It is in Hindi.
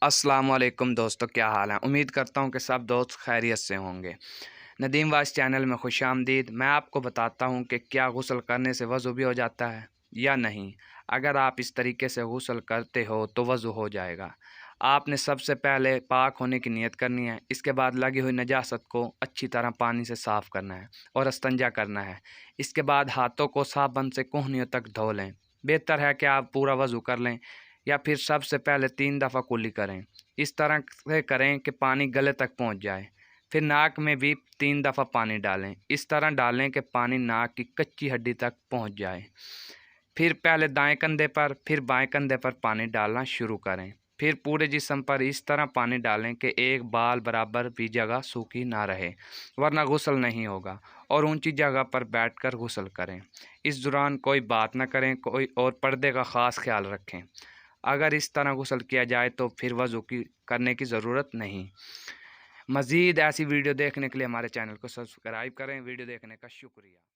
अस्सलाम वालेकुम दोस्तों, क्या हाल है। उम्मीद करता हूँ कि सब दोस्त खैरियत से होंगे। नदीम वाइस चैनल में खुशामदीद। मैं आपको बताता हूँ कि क्या गुस्ल करने से वज़ू भी हो जाता है या नहीं। अगर आप इस तरीके से गुस्ल करते हो तो वज़ू हो जाएगा। आपने सबसे पहले पाक होने की नियत करनी है। इसके बाद लगी हुई नजासत को अच्छी तरह पानी से साफ़ करना है और इस्तंजा करना है। इसके बाद हाथों को साबुन से कोहनियों तक धो लें। बेहतर है कि आप पूरा वज़ू कर लें या फिर सबसे पहले 3 दफ़ा कुल्ली करें। इस तरह से करें कि पानी गले तक पहुंच जाए। फिर नाक में भी 3 दफ़ा पानी डालें। इस तरह डालें कि पानी नाक की कच्ची हड्डी तक पहुंच जाए। फिर पहले दाएं कंधे पर फिर बाएं कंधे पर पानी डालना शुरू करें। फिर पूरे जिस्म पर इस तरह पानी डालें कि एक बाल बराबर भी जगह सूखी ना रहे, वरना गुस्ल नहीं होगा। और ऊंची जगह पर बैठकर गुस्ल करें। इस दौरान कोई बात ना करें कोई और पर्दे का ख़ास ख्याल रखें। अगर इस तरह गुस्ल किया जाए तो फिर वज़ू की करने की ज़रूरत नहीं। मज़ीद ऐसी वीडियो देखने के लिए हमारे चैनल को सब्सक्राइब करें। वीडियो देखने का शुक्रिया।